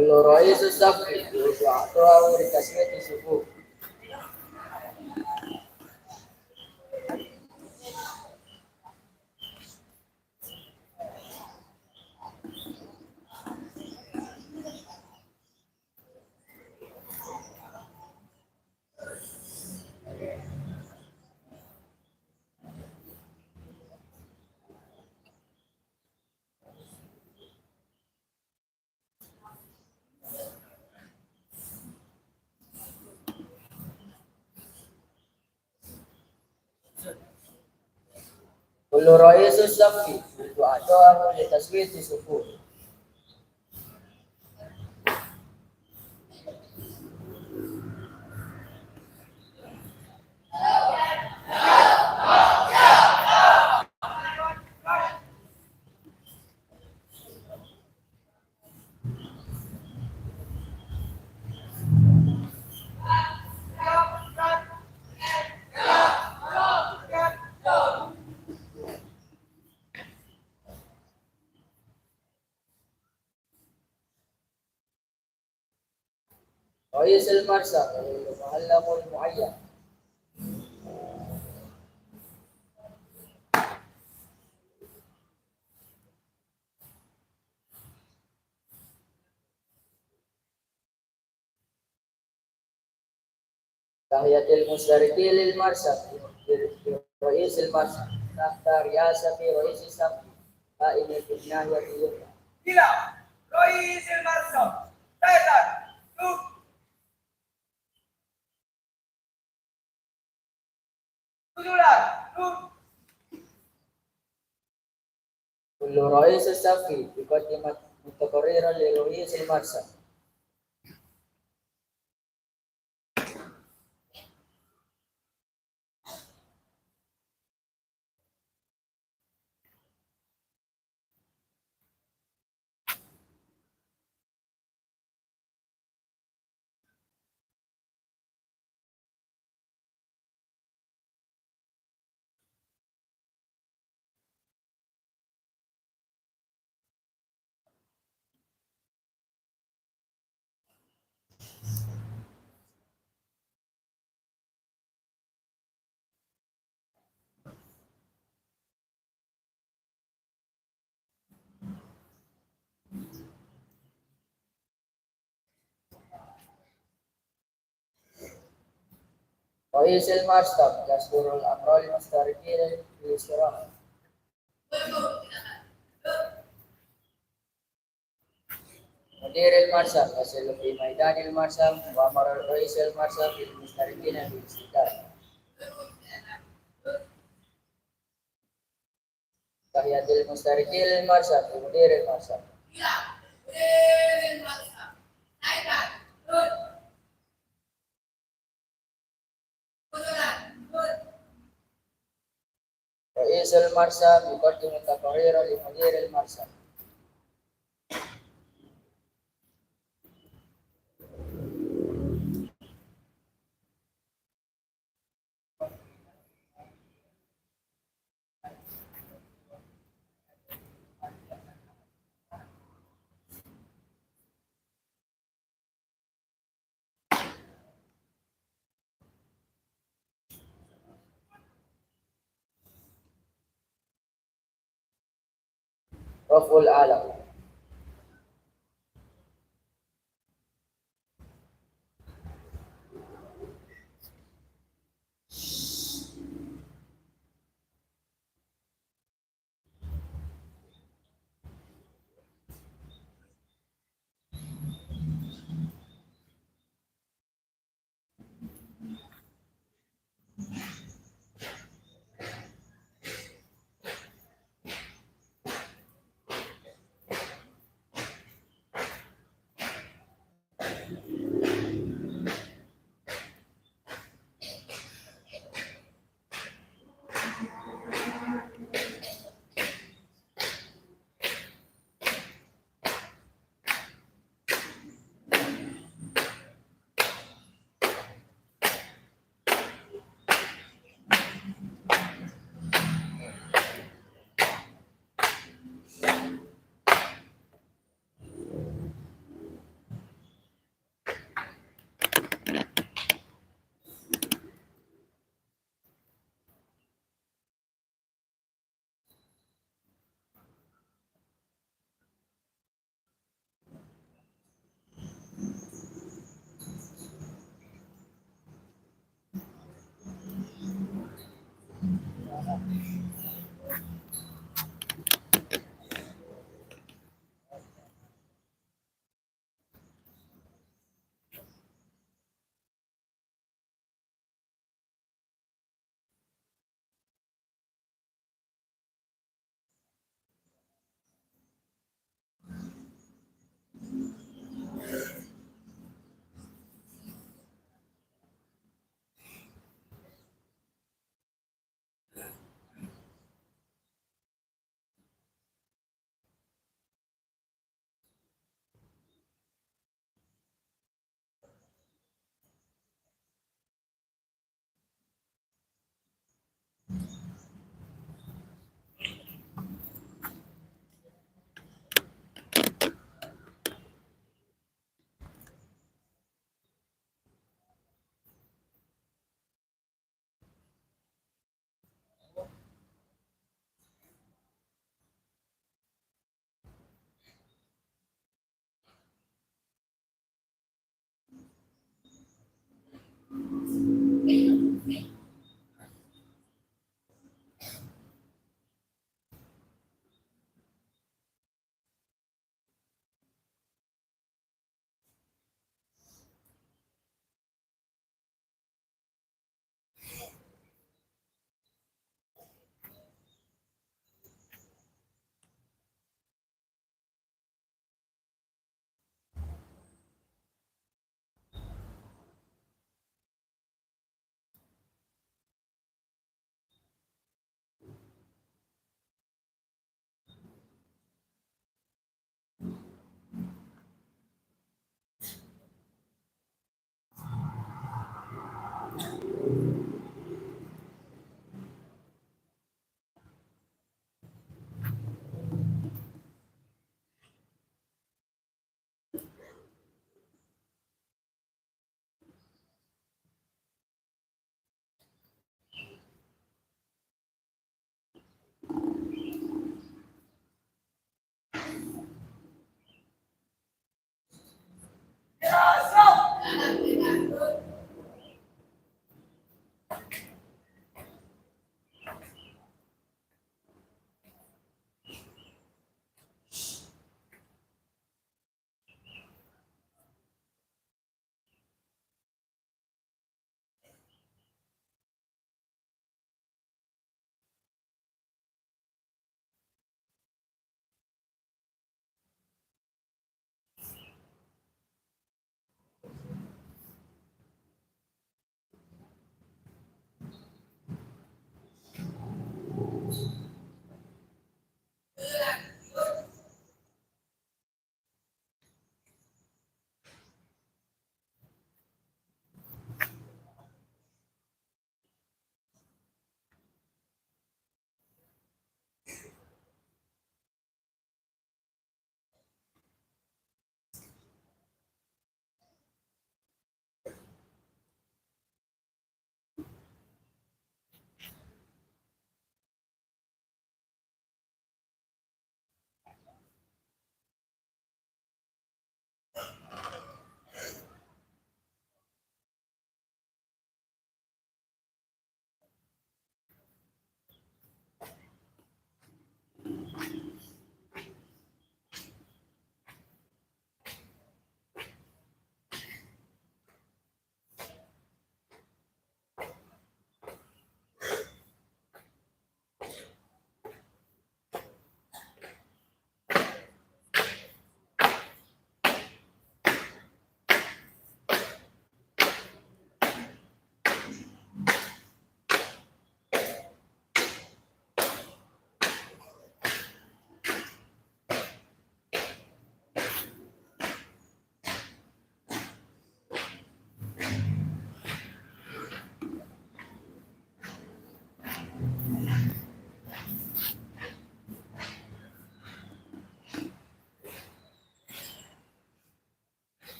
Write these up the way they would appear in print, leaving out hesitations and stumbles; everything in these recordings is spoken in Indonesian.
كل رئيس صف يعطى لتسمية صفوف. كل رئيس صف يعطى لتسمية صفوف. رئيس المرسى المعلم المعين. تحية المشتركين للمرسى رئيس المرسى تحت رئاسة رئيس الصف قائم في الناحية اليمنى. إلى رئيس المرسى تحت كل رئيس الصف يقدم متقررا لرئيس المرسى. رئيس المرسى يصدر الأمر للمشتركين للاستراحة. مدير المرسى يصل في ميدان المرسى وأمر رئيس المرسى بالمشتركين بالاستدارة. تحية المشتركين للمرسى مدير المرسى. رئيس المرسى يقدم تقريرا لمدير المرسى. رفع العلم.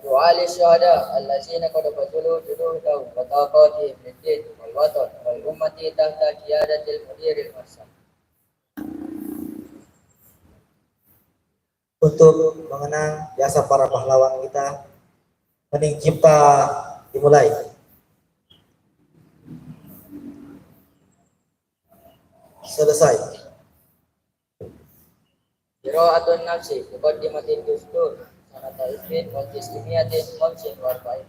ودعاء للشهداء الذين قد بذلوا جهودهم وطاقاتهم للدين والوطن والأمة تحت قيادة المدير المرسل. Untuk mengenang jasa para pahlawan kita, hening cipta dimulai. Selesai. Qira'atun nafsi muqaddimatin dustur sanata ismin wal tislimiyatin khamsin wa arba'in.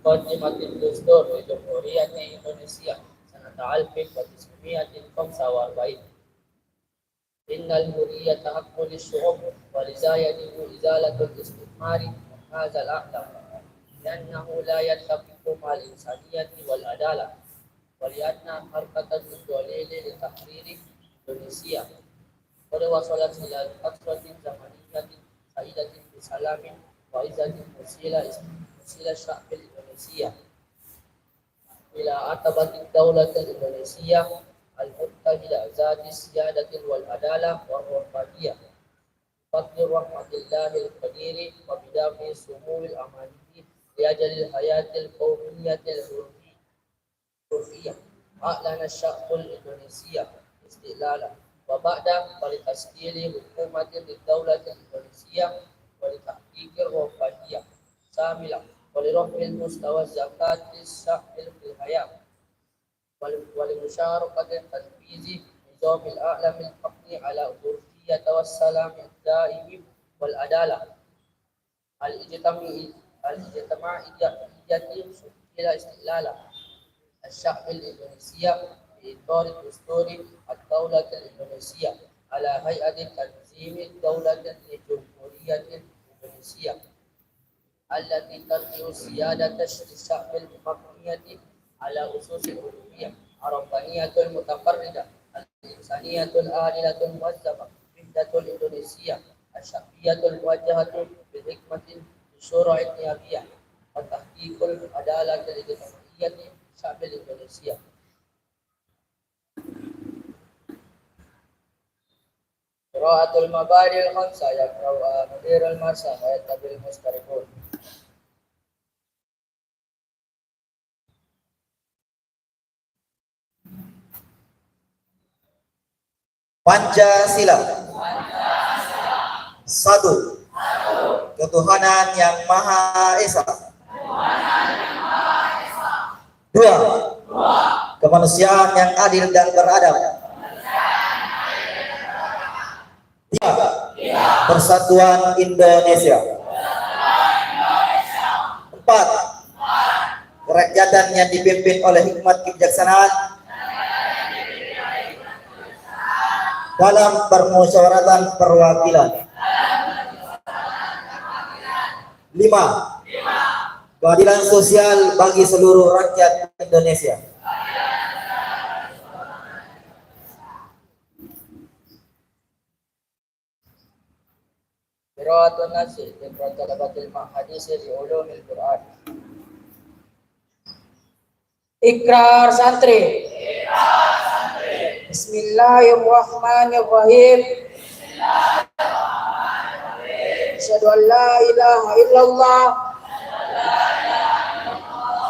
Muqaddimatin dustur li Jamhuriyati Indonesia sanata alfin wa tislimiyatin khamsa wa arba'in. Innal hurriyata haqqun lisyu'ub wa liza yajibu izalatul istimari min hadzal a'lam li'annahu la yattafiqu ma'al insaniyati wal adalah wa li'anna harkatan mudwalili li tahriri Indonesia qad wasalat ila fatratin zamaniyatin sa'idatin bisalamin wa izzatin musila sya'bil Indonesia ila atabatin daulatil Indonesia al-muttahida zati siyadatin wal adalah wa wafadiyah fadlir rahmatillahil qadiri wa bidafi sumuwil amanihi liajalil hayatil qawmiyatil hurriyah a'lana sya'bul Indonesia istiqlala wa ba'da walitaskili hukumatin lidawlatil Indonesia walitahqiqir wafadiyah samilah walirafil mustawa zakatis sya'bil fil hayat ولمشاركة تنفيذ نظام الأعلام المبني على الظرفية والسلام الدائم والعدالة الاجتماعية إلى استقلال الشعب الإندونيسي في إطار دستور الدولة الإندونيسية على هيئة تنظيم الدولة الجمهورية الإندونيسية التي ترجع سيادة الشعب المبنية على أسس الألوهية الربانية المتفردة الإنسانية العادلة الموزعة وحدة الإندونيسية الشعبية الموجهة بحكمة للشورى النيابية وتحقيق العدالة الاجتماعية للشعب الإندونيسي. قراءة المبادئ الخمسة يقرأها مدير المرسى ويتبع المشتركون. Pancasila. Satu. Ketuhanan yang Maha Esa. Dua. Kemanusiaan yang adil dan beradab. Tiga. Persatuan Indonesia. Empat. Kerakyatan yang dipimpin oleh hikmat kebijaksanaan dalam permusyawaratan perwakilan. 5. Keadilan sosial bagi seluruh rakyat Indonesia. Qira'atun nafsi li talabatil hadis li ulumil Quran. Ikrar santri. Bismillahirrahmanirrahim. Asyhadu an la ilaha illallah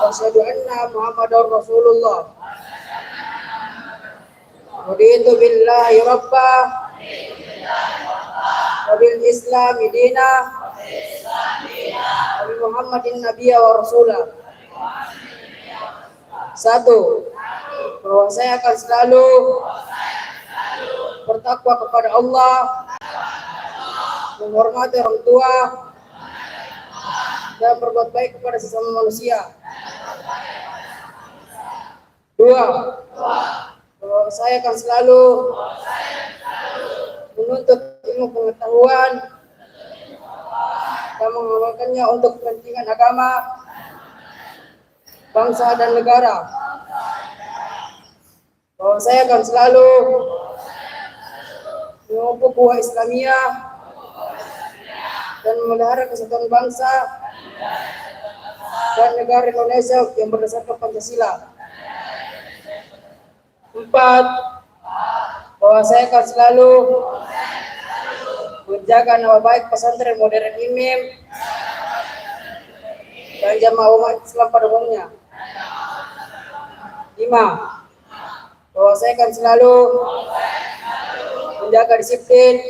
wa asyhadu anna Muhammadar Rasulullah. Raditu billahi rabba wa bil islami dina wa bi Muhammadin nabiyya wa rasulah. 1. Bahwa saya akan selalu bertakwa kepada Allah, menghormati orang tua, dan berbuat baik kepada sesama manusia. 2. Bahwa saya akan selalu menuntut ilmu pengetahuan dan mengamalkannya untuk kepentingan agama, bangsa dan negara. Bahwa saya akan selalu memupuk ukhuwah Islamiyah dan memelihara kesatuan bangsa dan negara Indonesia yang berdasarkan Pancasila. 4. Bahwa saya akan selalu menjaga nama baik pesantren modern IMIM dan jamaah umat Islam pada umumnya. 5. Bahwa saya akan selalu menjaga disiplin,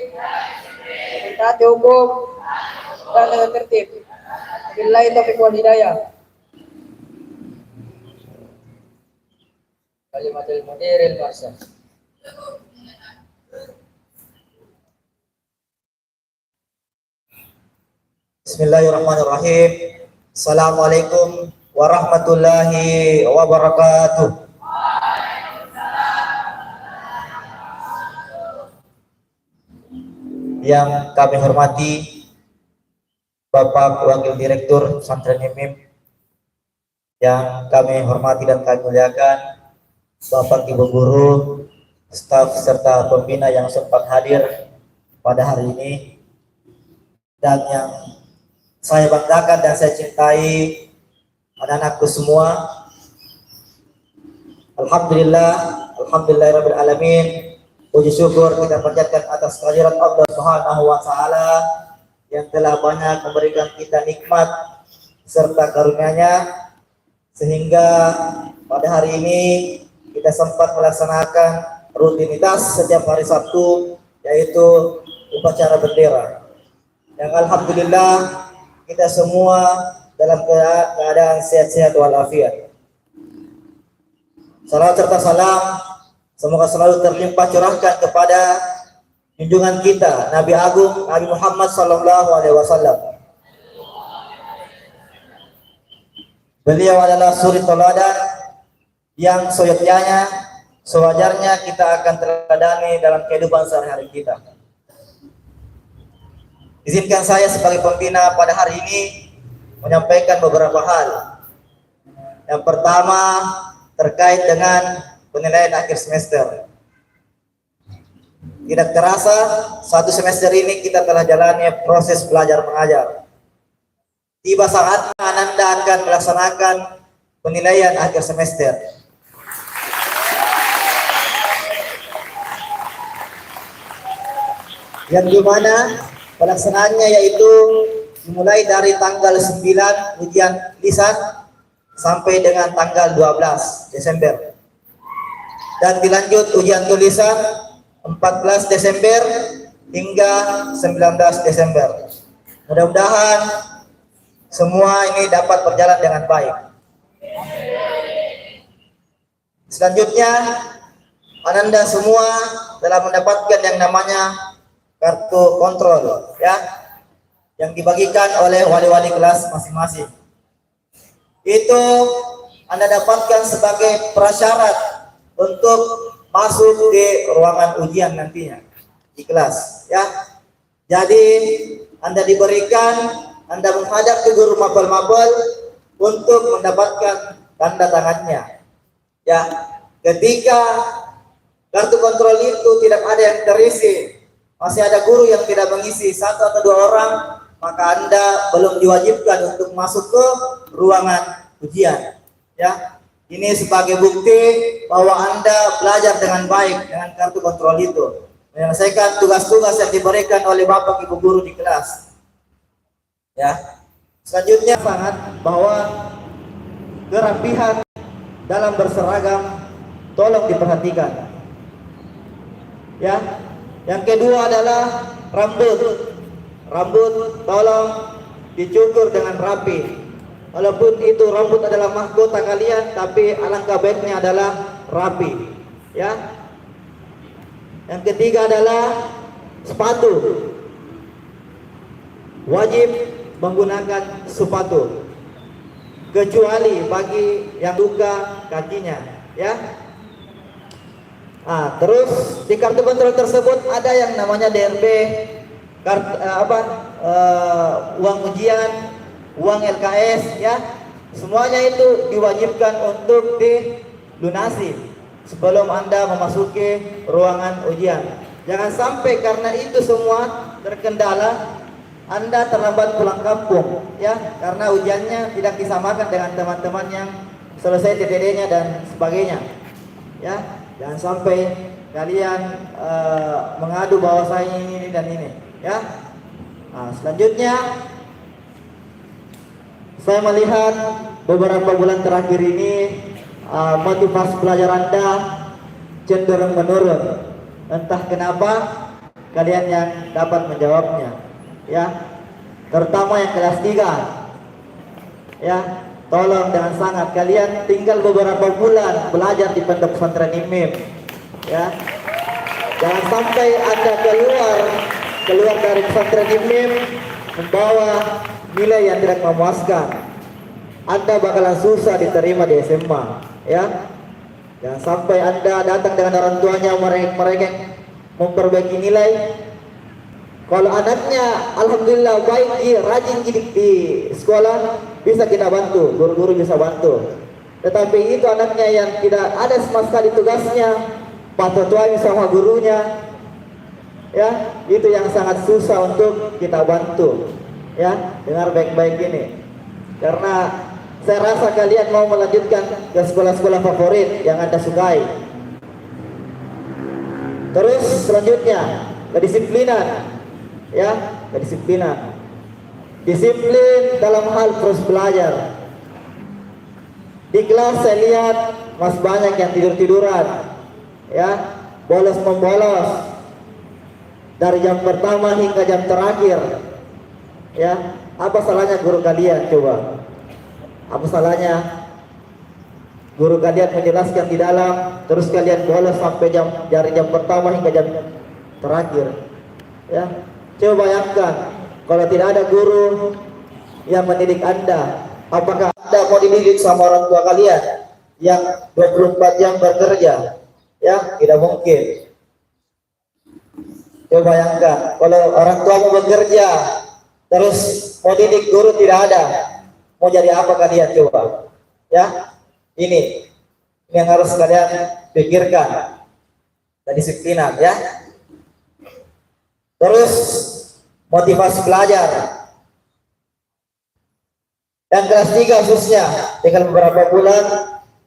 mentaati hukum, dan tata tertib. Billahi taufiq wal hidayah. Kalimatul mudiril marsam. Bismillahirrahmanirrahim. Assalamualaikum warahmatullahi wabarakatuh. Yang kami hormati Bapak Wakil Direktur Pesantren IMIM, yang kami hormati dan kami muliakan Bapak Ibu Guru, staf serta pembina yang sempat hadir pada hari ini, dan yang saya banggakan dan saya cintai anak-anakku semua. Alhamdulillahirabbil alamin. Puji syukur kita panjatkan atas kehadirat Allah Subhanahu wa taala yang telah banyak memberikan kita nikmat serta karunia-Nya sehingga pada hari ini kita sempat melaksanakan rutinitas setiap hari Sabtu, yaitu upacara bendera. Yang alhamdulillah kita semua dalam keadaan sehat-sehat walafiat. Salam serta salam semoga selalu terlimpah curahkan kepada junjungan kita Nabi Agung Nabi Muhammad sallallahu alaihi wasallam. Beliau adalah suri teladan yang sewajarnya kita akan teladani dalam kehidupan sehari-hari kita. Izinkan saya sebagai pembina pada hari ini menyampaikan beberapa hal. Yang pertama terkait dengan penilaian akhir semester. Tidak terasa satu semester ini kita telah jalani proses belajar mengajar. Tiba saatnya Anda akan melaksanakan penilaian akhir semester. Yang dimana pelaksanaannya yaitu dimulai dari tanggal 9 ujian lisan sampai dengan tanggal 12 Desember. Dan dilanjut ujian tulisan 14 Desember hingga 19 Desember. Mudah-mudahan semua ini dapat berjalan dengan baik. Selanjutnya, Anda semua telah mendapatkan yang namanya kartu kontrol, ya, yang dibagikan oleh wali-wali kelas masing-masing. Itu Anda dapatkan sebagai prasyarat untuk masuk di ruangan ujian nantinya di kelas, ya. Jadi Anda diberikan, Anda menghadap ke guru mapel-mapel untuk mendapatkan tanda tangannya, ya. Ketika kartu kontrol itu tidak ada yang terisi, masih ada guru yang tidak mengisi 1 atau 2 orang, maka Anda belum diwajibkan untuk masuk ke ruangan ujian, ya. Ini sebagai bukti bahwa Anda belajar dengan baik dengan kartu kontrol itu, menyelesaikan tugas-tugas yang diberikan oleh Bapak Ibu guru di kelas. Ya. Selanjutnya sangat bahwa kerapihan dalam berseragam tolong diperhatikan. Ya. Yang kedua adalah rambut. Rambut tolong dicukur dengan rapi. Walaupun itu rambut adalah mahkota kalian, tapi alangkah baiknya adalah rapi, ya. Yang ketiga adalah sepatu. Wajib menggunakan sepatu, kecuali bagi yang luka kakinya, ya. Terus di kartu kontrol tersebut ada yang namanya DRB, uang ujian, uang LKS, ya. Semuanya itu diwajibkan untuk dilunasi sebelum Anda memasuki ruangan ujian. Jangan sampai karena itu semua terkendala Anda terlambat pulang kampung, ya, karena ujiannya tidak disamakan dengan teman-teman yang selesai TTD-nya dan sebagainya, ya. Jangan sampai kalian mengadu bahwa saya ini dan ini, ya. Nah, selanjutnya saya melihat beberapa bulan terakhir ini motivasi belajar Anda cenderung menurun. Entah kenapa, kalian yang dapat menjawabnya, ya. Terutama yang kelas 3, ya. Tolong dengan sangat, kalian tinggal beberapa bulan belajar di pondok pesantren IMIM, ya. Jangan sampai Anda keluar dari pesantren IMIM membawa nilai yang tidak memuaskan. Anda bakalan susah diterima di SMA, ya. Jangan sampai Anda datang dengan orang tuanya mereka memperbaiki nilai. Kalau anaknya alhamdulillah baik, rajin di sekolah, bisa kita bantu, guru-guru bisa bantu. Tetapi itu anaknya yang tidak ada sama sekali tugasnya, patuh-patuh sama gurunya, ya, itu yang sangat susah untuk kita bantu. Ya, dengar baik-baik ini. Karena saya rasa kalian mau melanjutkan ke sekolah-sekolah favorit yang Anda sukai. Terus selanjutnya, kedisiplinan. Ya, kedisiplinan. Disiplin dalam hal terus belajar. Di kelas saya lihat masih banyak yang tidur-tiduran. Ya, bolos-membolos. Dari jam pertama hingga jam terakhir. Ya, apa salahnya guru kalian coba? Apa salahnya guru kalian menjelaskan di dalam, terus kalian bolos sampai dari jam pertama hingga jam terakhir? Ya, coba bayangkan kalau tidak ada guru yang mendidik Anda, apakah Anda mau dididik sama orang tua kalian yang 24 jam bekerja? Ya, tidak mungkin. Coba bayangkan kalau orang tua mau bekerja, terus mau didik guru tidak ada, mau jadi apa kalian coba? Ya, ini yang harus kalian pikirkan, kedisiplinan, ya. Terus motivasi belajar. Dan kelas 3 khususnya, tinggal beberapa bulan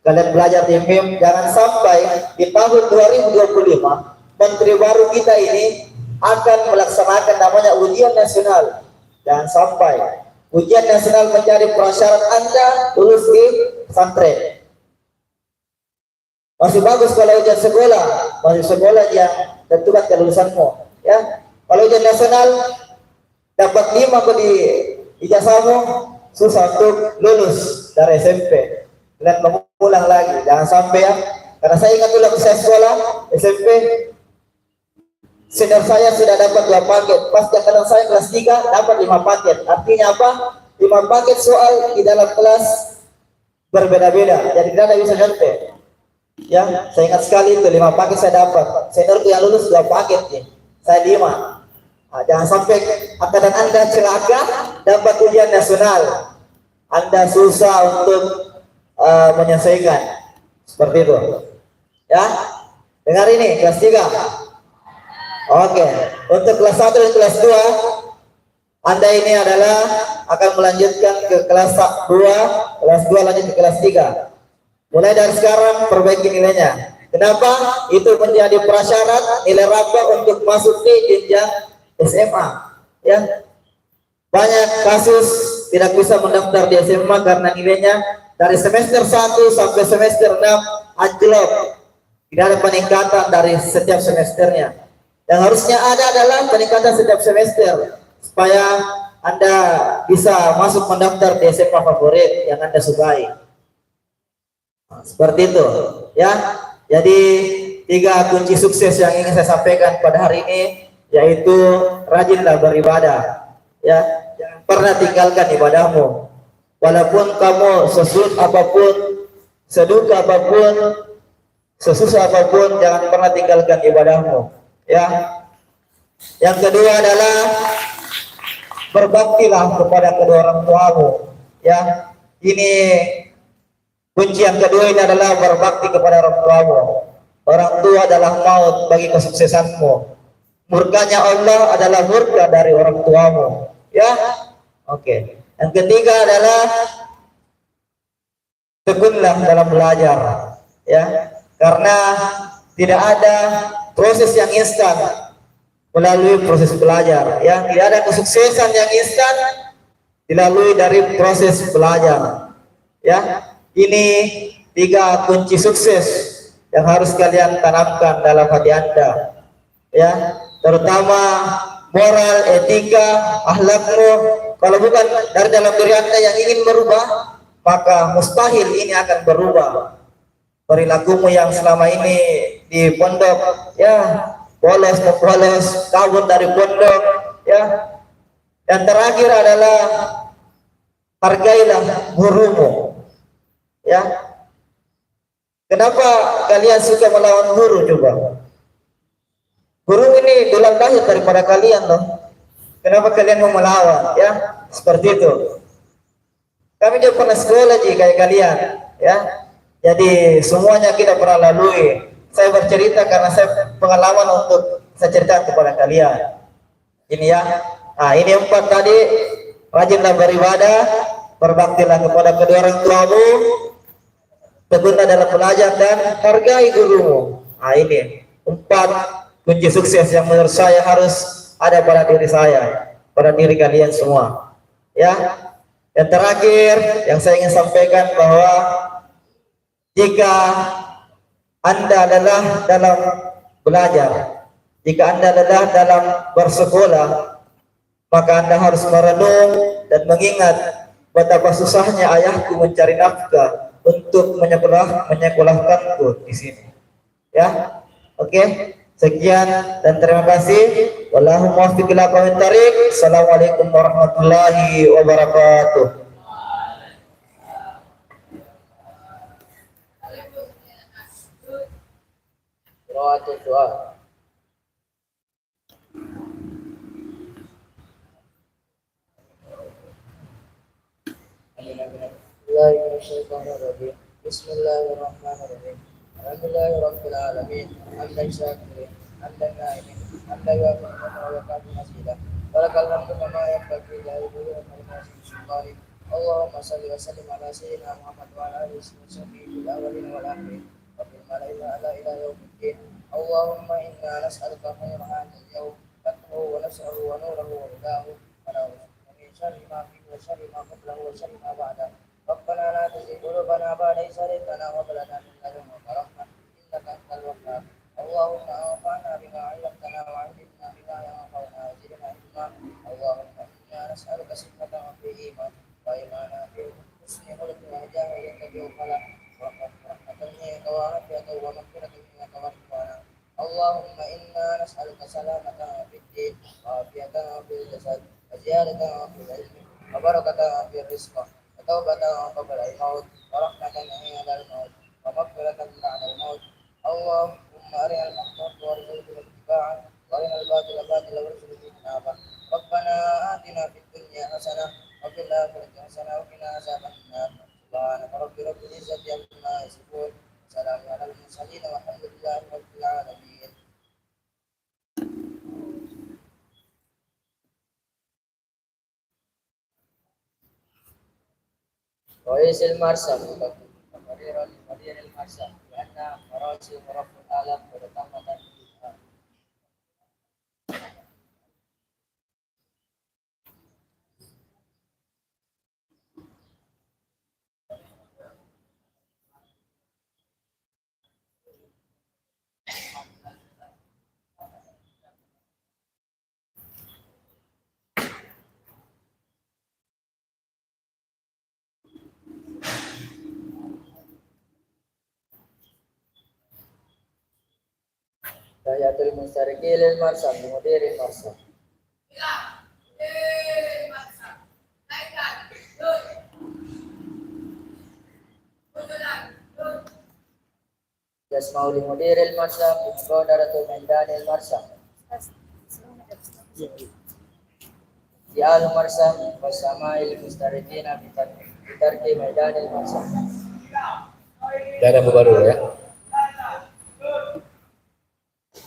kalian belajar di MIM. Jangan sampai di tahun 2025 menteri baru kita ini akan melaksanakan namanya ujian nasional. Jangan sampai ujian nasional menjadi prasyarat Anda lulus di pesantren. Masih bagus kalau ujian sekolah, masih sekolah yang tentukan kelulusanmu, ya. Kalau ujian nasional dapat 5 di ijazahmu, susah untuk lulus dari SMP. Dan mengulang lagi, jangan sampai, ya. Karena saya ingat dulu saya sekolah SMP, senior saya sudah dapat 2 paket, pas angkatan saya kelas 3 dapat 5 paket. Artinya apa? 5 paket soal di dalam kelas berbeda-beda, jadi tidak bisa nyontek. Ya, saya ingat sekali itu 5 paket saya dapat. Senior yang lulus 2 paket nih, saya 5. Nah, jangan sampai angkatan Anda celaka dapat ujian nasional, Anda susah untuk menyelesaikan. Seperti itu, ya. Dengar ini kelas 3. Oke, untuk kelas 1 dan kelas 2 Anda ini adalah akan melanjutkan ke kelas 2, kelas 2 lanjut ke kelas 3. Mulai dari sekarang perbaiki nilainya. Kenapa? Itu menjadi prasyarat nilai rapor untuk masuk di jenjang SMA, ya. Banyak kasus tidak bisa mendaftar di SMA karena nilainya dari semester 1 sampai semester 6 anjlok. Tidak ada peningkatan dari setiap semesternya. Yang harusnya ada adalah peningkatan setiap semester supaya Anda bisa masuk mendaftar di SMA favorit yang Anda sukai. Nah, seperti itu, ya. Jadi 3 kunci sukses yang ingin saya sampaikan pada hari ini, yaitu rajinlah beribadah, ya. Jangan pernah tinggalkan ibadahmu. Walaupun kamu sesulit apapun, seduka apapun, sesusah apapun, jangan pernah tinggalkan ibadahmu, ya. Yang kedua adalah berbaktilah kepada kedua orang tuamu, ya. Ini kunci yang kedua ini adalah berbakti kepada orang tuamu. Orang tua adalah maut bagi kesuksesanmu. Murkanya Allah adalah murka dari orang tuamu, ya. Oke. Yang ketiga adalah tekunlah dalam belajar, ya. Karena tidak ada proses yang instan. melalui proses belajar. Ya, tidak ada kesuksesan yang instan dilalui dari proses belajar. Ya, ini 3 kunci sukses yang harus kalian tanamkan dalam hati Anda. Ya, terutama moral, etika, akhlakmu. Kalau bukan dari dalam diri Anda yang ingin berubah, maka mustahil ini akan berubah. Perilakumu yang selama ini di pondok, ya, bolos, kabur dari pondok, ya. Dan terakhir adalah hargailah gurumu, ya. Kenapa kalian suka melawan guru coba? Guru ini dulang dahsyat daripada kalian loh. Kenapa kalian mau melawan? Ya, seperti itu. Kami juga pernah sekolah kayak kalian, ya. Jadi semuanya kita pernah lalui. Saya bercerita karena saya pengalaman untuk saya cerita kepada kalian. Ini ya. Nah, ini 4 tadi. Rajinlah beribadah, berbaktilah kepada kedua orang tuamu, tegunlah dalam belajar dan hargai gurumu. Nah, ini 4 kunci sukses yang menurut saya harus ada pada diri saya, pada diri kalian semua. Ya. Yang terakhir yang saya ingin sampaikan bahwa jika Anda lelah dalam belajar, jika Anda lelah dalam bersekolah, maka Anda harus merenung dan mengingat betapa susahnya ayahku mencari nafkah untuk menyekolahkanku di sini. Ya, oke. Sekian dan terima kasih. Wallahu muwaffiq ila aqwamit thariq. Assalamualaikum warahmatullahi wabarakatuh. Qiraatul doa. Bismillahirrahmanirrahim. Bismillahirrahmanirrahim. Alhamdulillahirabbil alamin. Hamdan syakirin, hamdan na'imin, hamdan yuafiqu wa yukafi masjidah. Walakal hamdu kama yanbaghi li wajhihi wa kalimatihi sultani. Allahumma shalli wa sallim ala sayyidina Muhammad wa ala alihi wa sahbihi fil awwalin wal akhirin wa fil mala'il a'la ila yaumiddin. Allahumma inna nas'aluka khairan hadzal yawm wa nas'aluka wa nurahu wa hudahu wa na'udzu min syarri ma fihi wa syarri ma qablahu wa syarri ma ba'dahu. ربنا لا تزغ قلوبنا بعد إذ هديتنا وهب لنا من لدنك رحمة إنك أنت الوهاب. اللهم انفعنا بما علمتنا وعلمنا بما ينفعنا وزدنا علما. اللهم إنا نسألك صحة في الإيمان وإيمانا في حسن خلق وهداية في الفلاح ورحمة منك وعافية ومغفرة منك ورضوانا. اللهم إنا نسألك سلامة في الدين وعافية في الجسد وزيادة في العلم وبركة في الرزق وتوبة قبل الموت ورحمة عند الموت ومغفرة بعد الموت. اللهم أرنا الحق حقا وارزقنا اتباعه وأرنا الباطل باطلا وارزقنا اجتنابه. ربنا آتنا في الدنيا حسنة وفي الآخرة حسنة وقنا عذاب النار. سبحانك رب العزة عما يصفون وسلام على المرسلين والحمد لله رب العالمين. رئيس المرسى مدير المرسى لأن مراسي رب العالم وتتمة Tahiyatul Mustariqil Marsa Mudir Marsa. Yasmaul Mudir Marsa Qadaratul Maidanil Marsa. Ya Marsa Wasamail Mustariqina Bitarki Maidanil Marsa. Tidak ada baru ya.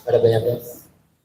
Ada banyaknya.